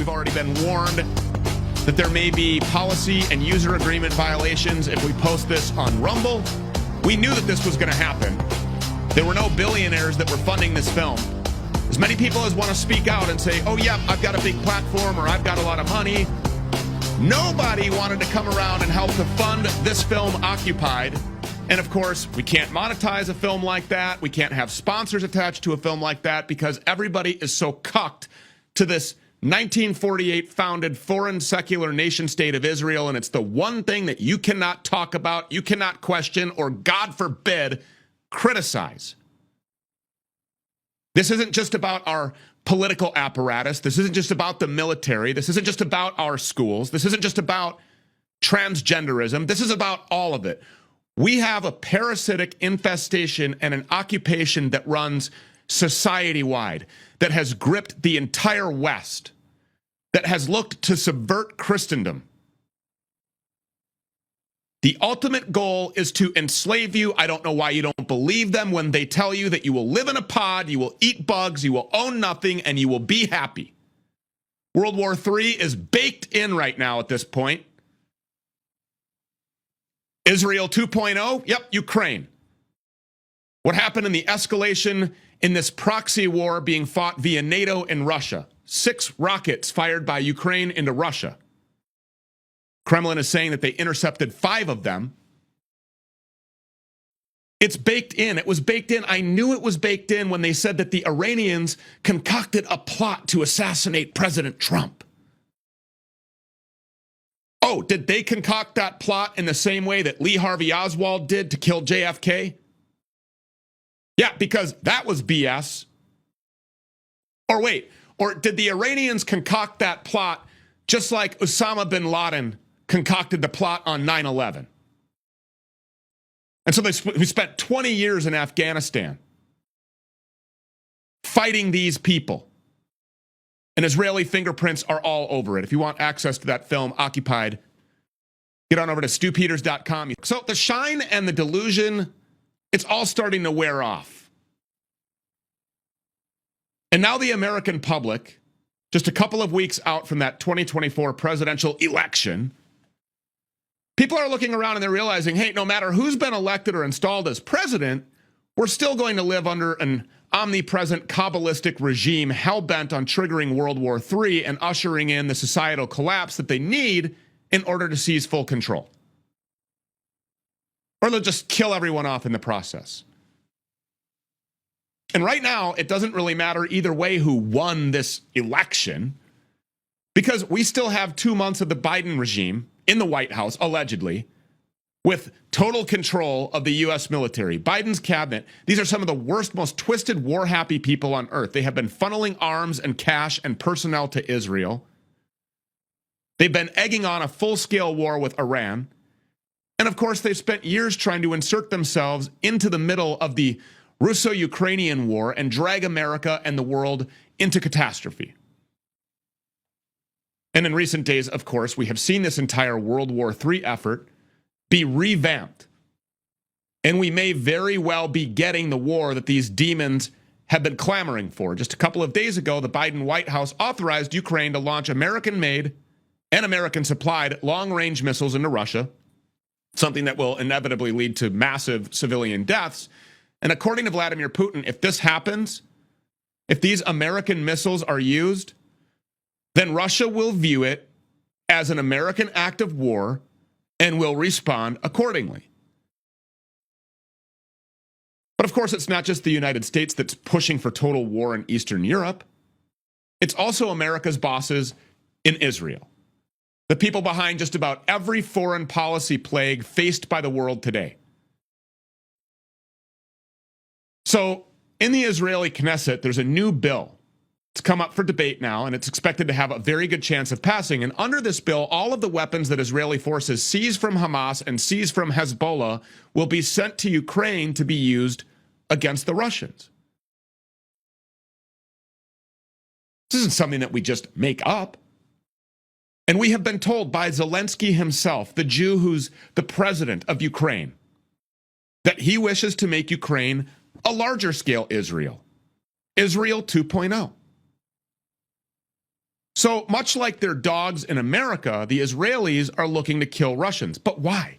we've already been warned that there may be policy and user agreement violations if we post this on Rumble. We knew that this was going to happen. There were no billionaires that were funding this film. As many people as want to speak out and say, oh, yeah, I've got a big platform or I've got a lot of money. Nobody wanted to come around and help to fund this film, Occupied. And of course, we can't monetize a film like that. We can't have sponsors attached to a film like that because everybody is so cucked to this 1948 founded foreign secular nation state of Israel. And it's the one thing that you cannot talk about, you cannot question, or God forbid, criticize. This isn't just about our political apparatus. This isn't just about the military. This isn't just about our schools. This isn't just about transgenderism. This is about all of it. We have a parasitic infestation and an occupation that runs society-wide, that has gripped the entire West, that has looked to subvert Christendom. The ultimate goal is to enslave you. I don't know why you don't believe them when they tell you that you will live in a pod, you will eat bugs, you will own nothing, and you will be happy. World War III is baked in right now at this point. Israel 2.0, yep, Ukraine. What happened in the escalation in this proxy war being fought via NATO and Russia? 6 rockets fired by Ukraine into Russia. Kremlin is saying that they intercepted 5 of them. It's baked in. It was baked in. I knew it was baked in when they said that the Iranians concocted a plot to assassinate President Trump. Oh, did they concoct that plot in the same way that Lee Harvey Oswald did to kill JFK? Yeah, because that was BS. Or wait, or did the Iranians concoct that plot just like Osama bin Laden concocted the plot on 9/11? And so we spent 20 years in Afghanistan fighting these people. And Israeli fingerprints are all over it. If you want access to that film, Occupied, get on over to stewpeters.com. So the shine and the delusion, it's all starting to wear off. And now the American public, just a couple of weeks out from that 2024 presidential election, people are looking around and they're realizing, hey, no matter who's been elected or installed as president, we're still going to live under an omnipresent Kabbalistic regime hell-bent on triggering World War III and ushering in the societal collapse that they need in order to seize full control. Or they'll just kill everyone off in the process. And right now, it doesn't really matter either way who won this election, because we still have 2 months of the Biden regime in the White House, allegedly, with total control of the U.S. military. Biden's cabinet, these are some of the worst, most twisted, war-happy people on earth. They have been funneling arms and cash and personnel to Israel. They've been egging on a full-scale war with Iran. And of course, they've spent years trying to insert themselves into the middle of the Russo-Ukrainian war and drag America and the world into catastrophe. And in recent days, of course, we have seen this entire World War III effort be revamped. And we may very well be getting the war that these demons have been clamoring for. Just a couple of days ago, the Biden White House authorized Ukraine to launch American-made and American-supplied long-range missiles into Russia, something that will inevitably lead to massive civilian deaths. And according to Vladimir Putin, if this happens, if these American missiles are used, then Russia will view it as an American act of war and will respond accordingly. But of course, it's not just the United States that's pushing for total war in Eastern Europe. It's also America's bosses in Israel, the people behind just about every foreign policy plague faced by the world today. So in the Israeli Knesset, there's a new bill. It's come up for debate now, and it's expected to have a very good chance of passing. And under this bill, all of the weapons that Israeli forces seize from Hamas and seize from Hezbollah will be sent to Ukraine to be used against the Russians. This isn't something that we just make up. And we have been told by Zelensky himself, the Jew who's the president of Ukraine, that he wishes to make Ukraine a larger scale Israel. Israel 2.0. So much like their dogs in America, the Israelis are looking to kill Russians. But why?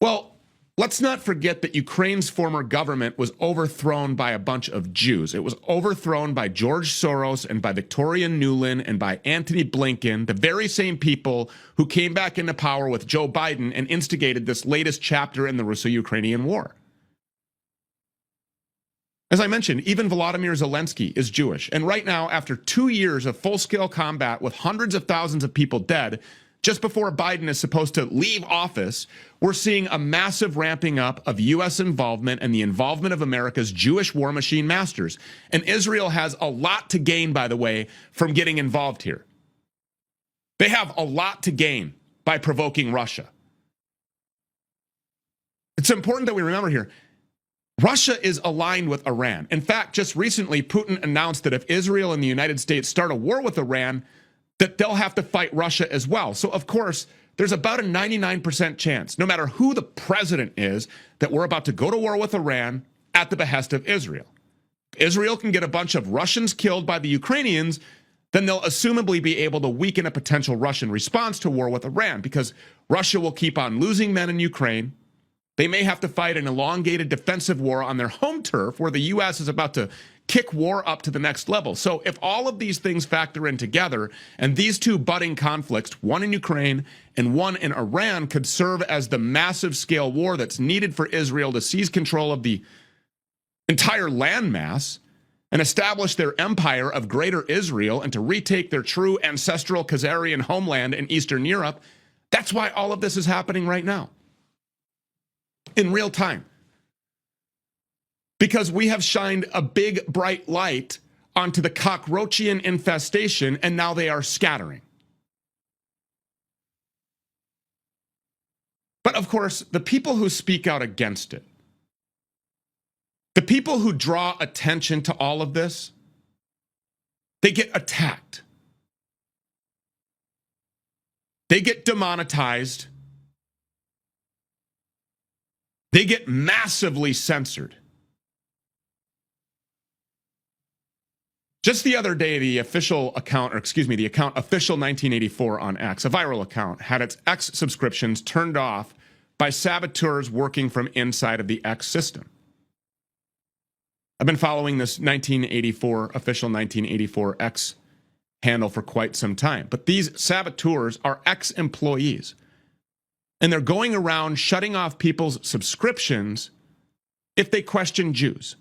Well, let's not forget that Ukraine's former government was overthrown by a bunch of Jews. It was overthrown by George Soros and by Victoria Nuland and by Antony Blinken, the very same people who came back into power with Joe Biden and instigated this latest chapter in the Russo-Ukrainian war. As I mentioned, even Volodymyr Zelensky is Jewish. And right now, after 2 years of full-scale combat with hundreds of thousands of people dead, just before Biden is supposed to leave office, we're seeing a massive ramping up of U.S. involvement and the involvement of America's Jewish war machine masters. And Israel has a lot to gain, by the way, from getting involved here. They have a lot to gain by provoking Russia. It's important that we remember here, Russia is aligned with Iran. In fact, just recently, Putin announced that if Israel and the United States start a war with Iran, that they'll have to fight Russia as well. So, of course, there's about a 99% chance, no matter who the president is, that we're about to go to war with Iran at the behest of Israel. If Israel can get a bunch of Russians killed by the Ukrainians, then they'll assumably be able to weaken a potential Russian response to war with Iran, because Russia will keep on losing men in Ukraine. They may have to fight an elongated defensive war on their home turf where the U.S. is about to kick war up to the next level. So if all of these things factor in together, and these two budding conflicts, one in Ukraine and one in Iran, could serve as the massive scale war that's needed for Israel to seize control of the entire landmass and establish their empire of Greater Israel and to retake their true ancestral Khazarian homeland in Eastern Europe, that's why all of this is happening right now. In real time. Because we have shined a big, bright light onto the cockroachian infestation, and now they are scattering. But of course, the people who speak out against it, the people who draw attention to all of this, they get attacked. They get demonetized. They get massively censored. Just the other day, the official account, the account Official 1984 on X, a viral account, had its X subscriptions turned off by saboteurs working from inside of the X system. I've been following this Official 1984 X handle for quite some time, but these saboteurs are ex-employees. And they're going around shutting off people's subscriptions if they question Jews.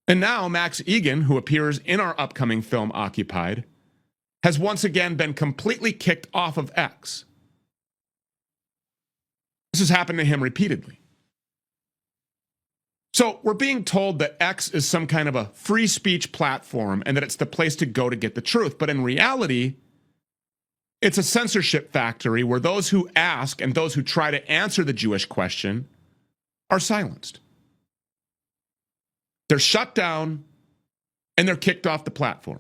And now Max Egan, who appears in our upcoming film Occupied, has once again been completely kicked off of X. This has happened to him repeatedly. So we're being told that X is some kind of a free speech platform and that it's the place to go to get the truth. But in reality, it's a censorship factory where those who ask and those who try to answer the Jewish question are silenced. They're shut down and they're kicked off the platform.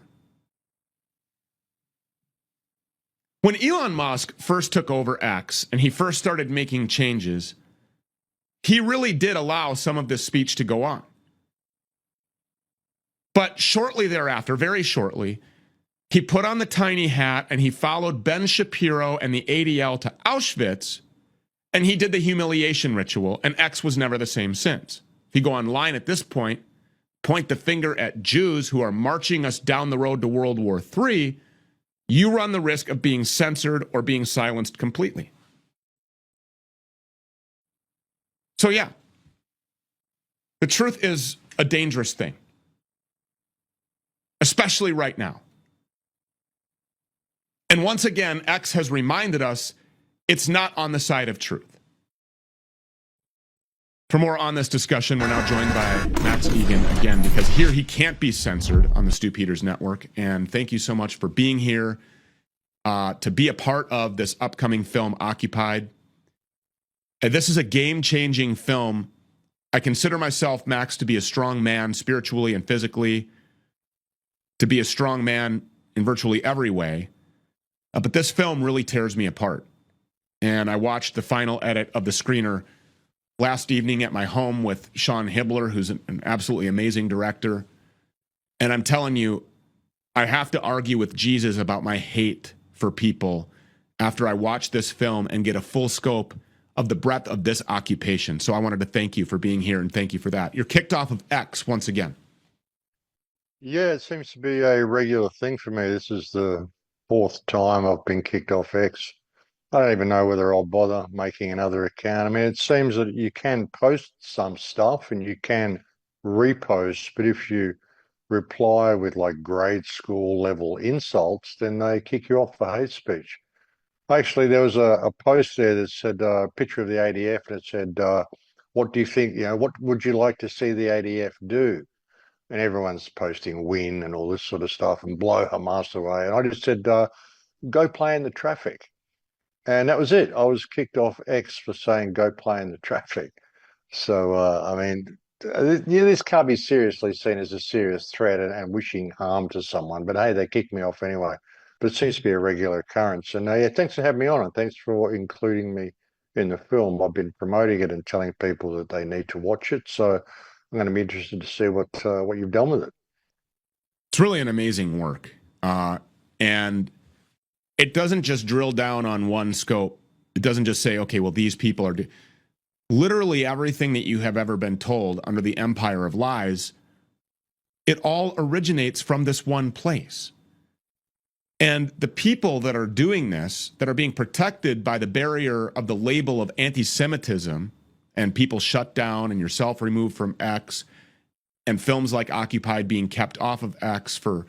When Elon Musk first took over X and he first started making changes, he really did allow some of this speech to go on. But shortly thereafter, very shortly, he put on the tiny hat and he followed Ben Shapiro and the ADL to Auschwitz, and he did the humiliation ritual, and X was never the same since. If you go online at this point, point the finger at Jews who are marching us down the road to World War III, you run the risk of being censored or being silenced completely. So yeah, the truth is a dangerous thing, especially right now. And once again, X has reminded us it's not on the side of truth. For more on this discussion, we're now joined by Max Egan again, because here he can't be censored on the Stu Peters Network. And thank you so much for being here to be a part of this upcoming film, Occupied. And this is a game-changing film. I consider myself, Max, to be a strong man spiritually and physically, to be a strong man in virtually every way. But this film really tears me apart. And I watched the final edit of the screener last evening at my home with Sean Hibbler, who's an absolutely amazing director. And I'm telling you, I have to argue with Jesus about my hate for people after I watch this film and get a full scope of the breadth of this occupation. So I wanted to thank you for being here and thank you for that. You're kicked off of X once again. Yeah, it seems to be a regular thing for me. This is the fourth time I've been kicked off X. I don't even know whether I'll bother making another account. I mean, it seems that you can post some stuff and you can repost, but if you reply with like grade school level insults, then they kick you off for hate speech. Actually, there was a post there that said a picture of the ADF and it said, what do you think, what would you like to see the ADF do? And everyone's posting win and all this sort of stuff and blow Hamas away. And I just said, go play in the traffic. And that was it. I was kicked off X for saying go play in the traffic. So, I mean, this can't be seriously seen as a serious threat and wishing harm to someone. But hey, they kicked me off anyway. But it seems to be a regular occurrence. And yeah, thanks for having me on and thanks for including me in the film. I've been promoting it and telling people that they need to watch it. So I'm going to be interested to see what you've done with it. It's really an amazing work. And it doesn't just drill down on one scope. It doesn't just say, okay, well, these people are literally everything that you have ever been told under the empire of lies. It all originates from this one place. And the people that are doing this, that are being protected by the barrier of the label of anti-Semitism and people shut down and yourself removed from X and films like Occupied being kept off of X for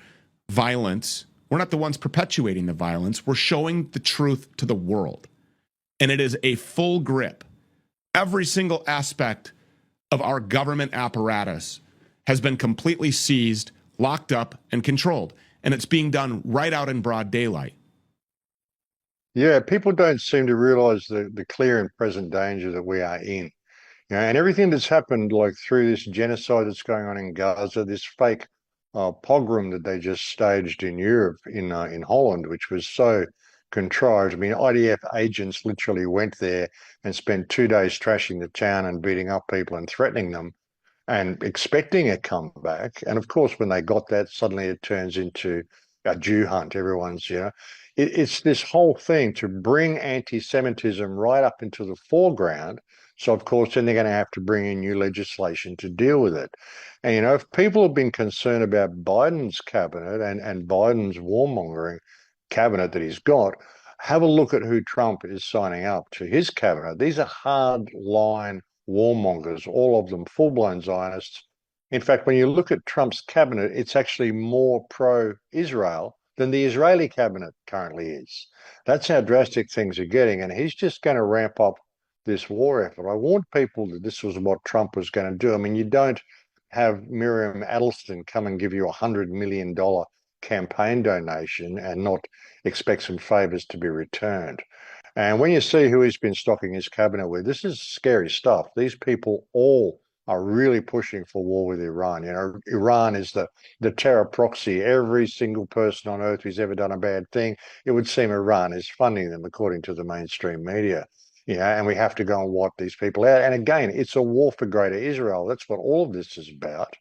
violence, we're not the ones perpetuating the violence. We're showing the truth to the world. And it is a full grip. Every single aspect of our government apparatus has been completely seized, locked up, and controlled. And it's being done right out in broad daylight. Yeah, people don't seem to realize the clear and present danger that we are in. And everything that's happened, like through this genocide that's going on in Gaza, this fake pogrom that they just staged in Europe, in Holland, which was so contrived. I mean, IDF agents literally went there and spent 2 days trashing the town and beating up people and threatening them and expecting a comeback. And of course, when they got that, suddenly it turns into a Jew hunt. Everyone's, it's this whole thing to bring anti-Semitism right up into the foreground. So, of course, then they're going to have to bring in new legislation to deal with it. And, if people have been concerned about Biden's cabinet and Biden's warmongering cabinet that he's got, have a look at who Trump is signing up to his cabinet. These are hard line warmongers, all of them full-blown Zionists. In fact, when you look at Trump's cabinet, it's actually more pro-Israel than the Israeli cabinet currently is. That's how drastic things are getting, and he's just going to ramp up this war effort. I warned people that this was what Trump was going to do. I mean, you don't have Miriam Adelson come and give you $100 million campaign donation and not expect some favors to be returned. And when you see who he's been stocking his cabinet with, this is scary stuff. These people all are really pushing for war with Iran. Iran is the terror proxy. Every single person on earth who's ever done a bad thing, it would seem Iran is funding them, according to the mainstream media. And we have to go and wipe these people out. And again, it's a war for greater Israel. That's what all of this is about.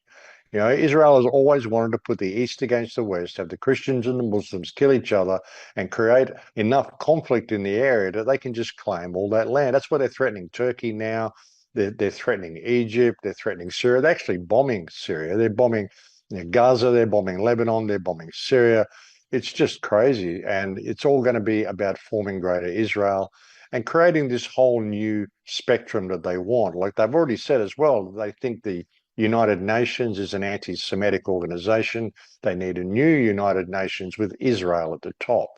Israel has always wanted to put the East against the West, have the Christians and the Muslims kill each other, and create enough conflict in the area that they can just claim all that land. That's why they're threatening Turkey now. They're threatening Egypt. They're threatening Syria. They're actually bombing Syria. They're bombing Gaza. They're bombing Lebanon. They're bombing Syria. It's just crazy. And it's all going to be about forming greater Israel and creating this whole new spectrum that they want. Like they've already said as well, they think the United Nations is an anti-Semitic organization. They need a new United Nations with Israel at the top.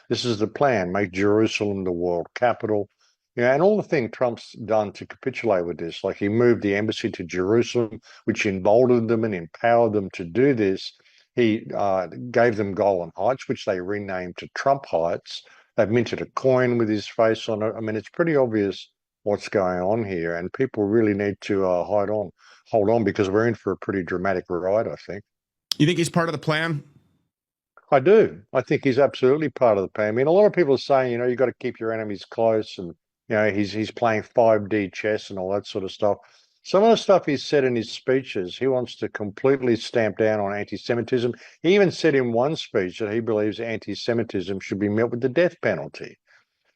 This is the plan, make Jerusalem the world capital. And all the thing Trump's done to capitulate with this, like he moved the embassy to Jerusalem, which emboldened them and empowered them to do this. He gave them Golan Heights, which they renamed to Trump Heights. They've minted a coin with his face on it. I mean, it's pretty obvious what's going on here, and people really need to hold on, because we're in for a pretty dramatic ride, I think. You think he's part of the plan? I do. I think he's absolutely part of the plan. I mean, a lot of people are saying, you've got to keep your enemies close, and he's playing 5D chess and all that sort of stuff. some of the stuff he's said in his speeches, he wants to completely stamp down on anti-Semitism. He even said in one speech that he believes anti-Semitism should be met with the death penalty.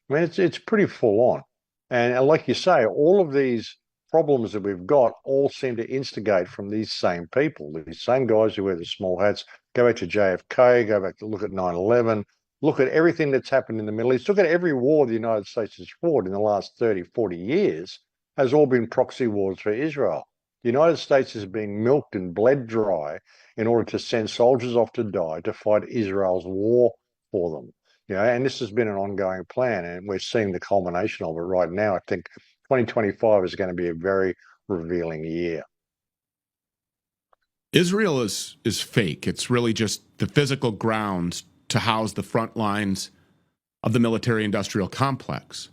I mean, it's pretty full on. And like you say, all of these problems that we've got all seem to instigate from these same people, these same guys who wear the small hats. Go back to JFK, go back to look at 9/11, look at everything that's happened in the Middle East, look at every war the United States has fought in the last 30, 40 years has all been proxy wars for Israel. The United States has been milked and bled dry in order to send soldiers off to die to fight Israel's war for them. And this has been an ongoing plan, and we're seeing the culmination of it right now. I think 2025 is going to be a very revealing year. Israel is fake. It's really just the physical grounds to house the front lines of the military-industrial complex.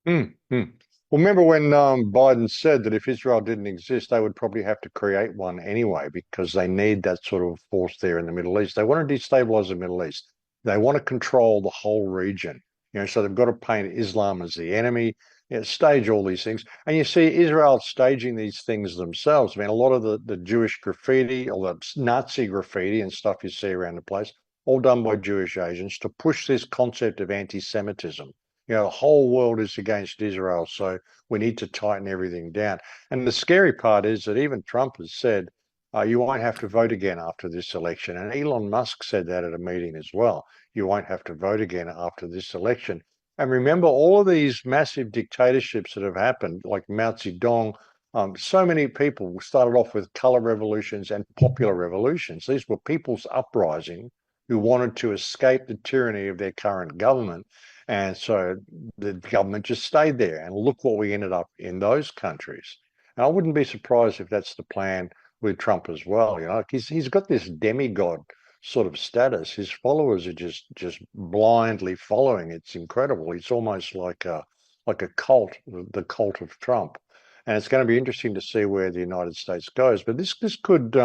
Well, remember when Biden said that if Israel didn't exist, they would probably have to create one anyway because they need that sort of force there in the Middle East. They want to destabilize the Middle East. They want to control the whole region. So they've got to paint Islam as the enemy, stage all these things. And you see Israel staging these things themselves. I mean, a lot of the Jewish graffiti or the Nazi graffiti and stuff you see around the place, all done by Jewish agents to push this concept of anti-Semitism. The whole world is against Israel, so we need to tighten everything down. And the scary part is that even Trump has said, you won't have to vote again after this election. And Elon Musk said that at a meeting as well. You won't have to vote again after this election. And remember, all of these massive dictatorships that have happened, like Mao Zedong, so many people started off with color revolutions and popular revolutions. These were people's uprising who wanted to escape the tyranny of their current government. And so the government just stayed there. And look what we ended up in those countries. And I wouldn't be surprised if that's the plan with Trump as well. He's got this demigod sort of status. His followers are just blindly following. It's incredible. It's almost like a cult, the cult of Trump. And it's going to be interesting to see where the United States goes. But this could,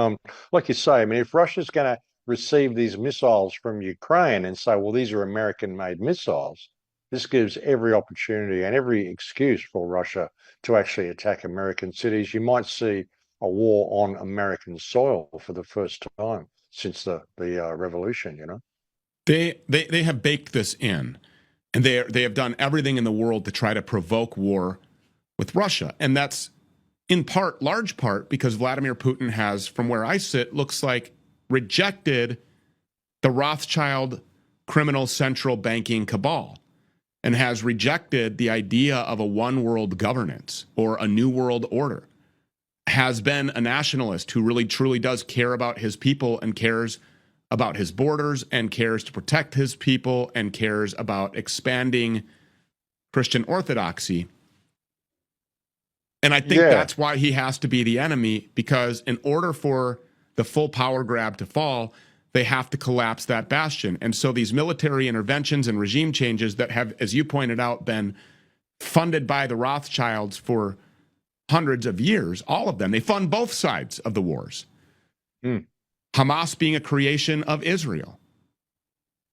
like you say, I mean, if Russia's going to receive these missiles from Ukraine and say, well, these are American-made missiles, this gives every opportunity and every excuse for Russia to actually attack American cities. You might see a war on American soil for the first time since the revolution. They have baked this in, and they have done everything in the world to try to provoke war with Russia, and that's in part, large part, because Vladimir Putin has, from where I sit, looks like rejected the Rothschild criminal central banking cabal and has rejected the idea of a one world governance or a new world order, has been a nationalist who really truly does care about his people and cares about his borders and cares to protect his people and cares about expanding Christian orthodoxy. And I think that's why he has to be the enemy, because in order for the full power grab to fall, they have to collapse that bastion. And so these military interventions and regime changes that have, as you pointed out, been funded by the Rothschilds for hundreds of years, all of them, they fund both sides of the wars. Hamas being a creation of Israel.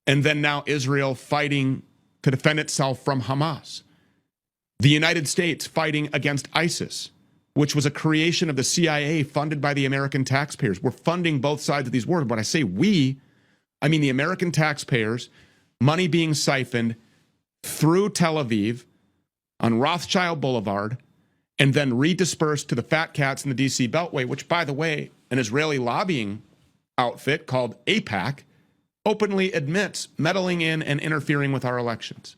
And then now Israel fighting to defend itself from Hamas. The United States fighting against ISIS, which was a creation of the CIA funded by the American taxpayers. We're funding both sides of these wars. When I say we, I mean the American taxpayers, money being siphoned through Tel Aviv on Rothschild Boulevard and then redispersed to the fat cats in the DC Beltway, which, by the way, an Israeli lobbying outfit called AIPAC openly admits meddling in and interfering with our elections.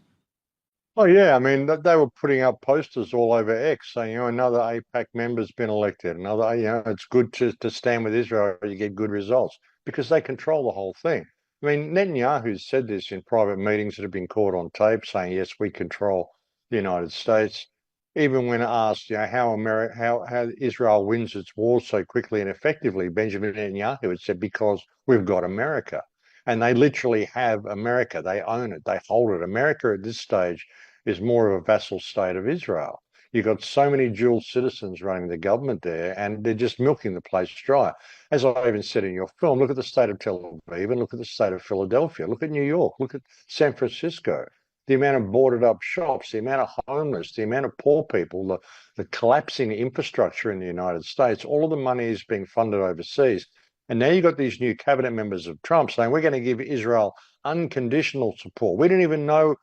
Oh, yeah. I mean, they were putting up posters all over X saying, another AIPAC member's been elected. Another, it's good to stand with Israel. You get good results because they control the whole thing. I mean, Netanyahu said this in private meetings that have been caught on tape saying, yes, we control the United States. Even when asked, how Israel wins its wars so quickly and effectively, Benjamin Netanyahu had said, because we've got America. And they literally have America. They own it. They hold it. America at this stage is more of a vassal state of Israel. You've got so many dual citizens running the government there, and they're just milking the place dry. As I even said in your film, look at the state of Tel Aviv and look at the state of Philadelphia. Look at New York. Look at San Francisco. the amount of boarded up shops, the amount of homeless, the amount of poor people, the collapsing infrastructure in the United States, all of the money is being funded overseas. And now you've got these new cabinet members of Trump saying, we're going to give Israel unconditional support. We don't even want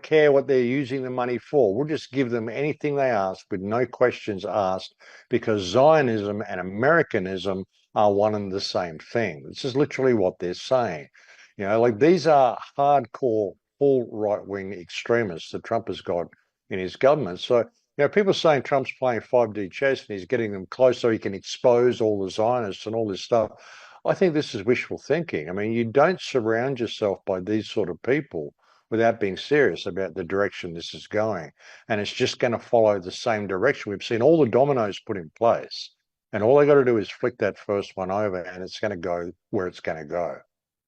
to care what they're using the money for. We'll just give them anything they ask with no questions asked, because Zionism and Americanism are one and the same thing. This is literally what they're saying. You know, like, these are hardcore, full right-wing extremists that Trump has got in his government. So, you know, people saying Trump's playing 5D chess and he's getting them close so he can expose all the Zionists and all this stuff. I think this is wishful thinking. I mean, you don't surround yourself by these sort of people without being serious about the direction this is going. And it's just going to follow the same direction. We've seen all the dominoes put in place, and all they got to do is flick that first one over, and it's going to go where it's going to go.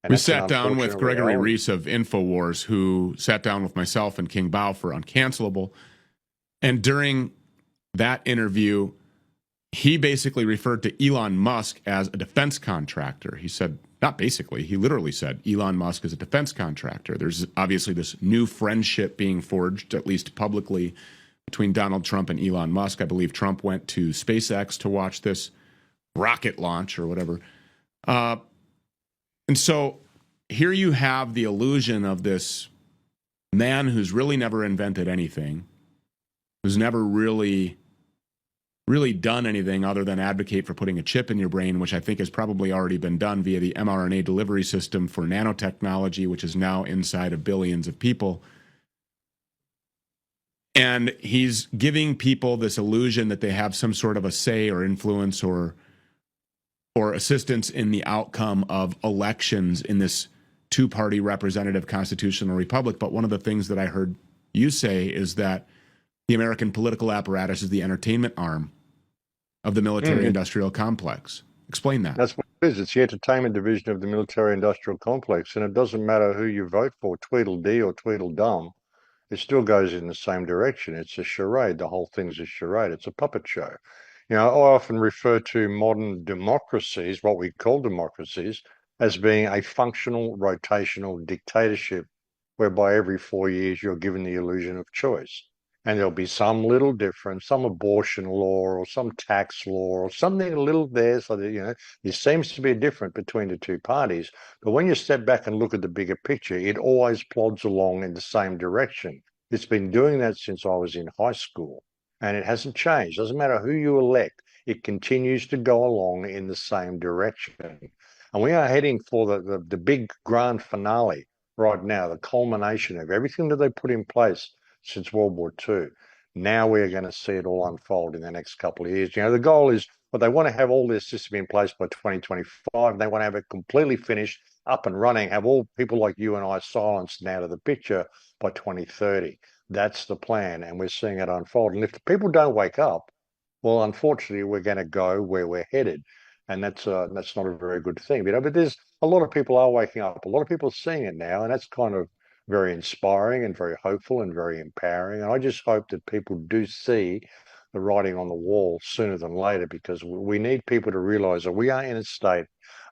And we sat down with Gregory Reese of InfoWars, who sat down with myself and King Bao for Uncancelable. And during that interview, he basically referred to Elon Musk as a defense contractor. He said, not basically, he literally said Elon Musk is a defense contractor. There's obviously this new friendship being forged, at least publicly, between Donald Trump and Elon Musk. I believe Trump went to SpaceX to watch this rocket launch or whatever. And so here you have the illusion of this man who's really never invented anything, who's never really done anything other than advocate for putting a chip in your brain, which I think has probably already been done via the mRNA delivery system for nanotechnology, which is now inside of billions of people. And he's giving people this illusion that they have some sort of a say or influence or assistance in the outcome of elections in this two-party representative constitutional republic. But one of the things that I heard you say is that the American political apparatus is the entertainment arm of the military-industrial complex. Explain that. That's what it is. It's the entertainment division of the military-industrial complex, and it doesn't matter who you vote for, Tweedledee or Tweedledum, it still goes in the same direction. It's a charade. The whole thing's a charade. It's a puppet show. You know, I often refer to modern democracies, what we call democracies, as being a functional rotational dictatorship, whereby every 4 years you're given the illusion of choice. And there'll be some little difference, some abortion law or some tax law or something a little there, so that, you know, there seems to be a difference between the two parties. But when you step back and look at the bigger picture, it always plods along in the same direction. It's been doing that since I was in high school, and it hasn't changed. Doesn't matter who you elect, it continues to go along in the same direction. And we are heading for the big grand finale right now, the culmination of everything that they put in place since World War II. Now we're going to see it all unfold in the next couple of years. You know, the goal is, well, they want to have all this system in place by 2025. They want to have it completely finished, up and running, have all people like you and I silenced and out of the picture by 2030. That's the plan, and we're seeing it unfold. And if the people don't wake up, well, unfortunately, we're going to go where we're headed. And that's not a very good thing. You know, but there's a lot of people are waking up. A lot of people are seeing it now, and that's kind of very inspiring and very hopeful and very empowering. And I just hope that people do see the writing on the wall sooner than later, because we need people to realize that we are in a state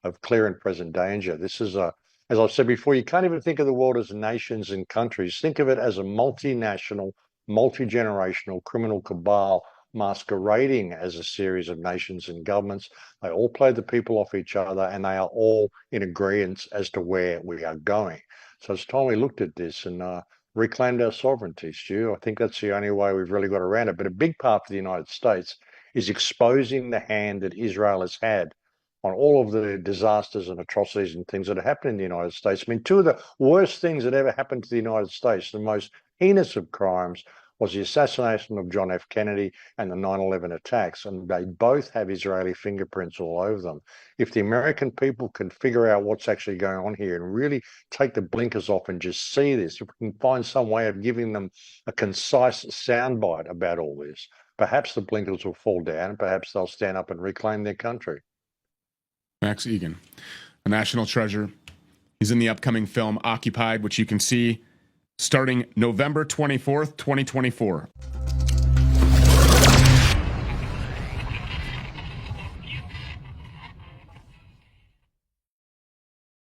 of clear and present danger. This is as I've said before, you can't even think of the world as nations and countries. Think of it as a multinational, multi-generational criminal cabal masquerading as a series of nations and governments. They all play the people off each other, and they are all in agreement as to where we are going. So it's time we looked at this and reclaimed our sovereignty, Stu. I think that's the only way we've really got around it. But a big part for the United States is exposing the hand that Israel has had on all of the disasters and atrocities and things that have happened in the United States. I mean, two of the worst things that ever happened to the United States, the most heinous of crimes, was the assassination of John F. Kennedy and the 9/11 attacks, and they both have Israeli fingerprints all over them. If the American people can figure out what's actually going on here and really take the blinkers off and just see this, if we can find some way of giving them a concise soundbite about all this, perhaps the blinkers will fall down and perhaps they'll stand up and reclaim their country. Max Egan, a national treasure. He's in the upcoming film Occupied, which you can see starting November 24th, 2024.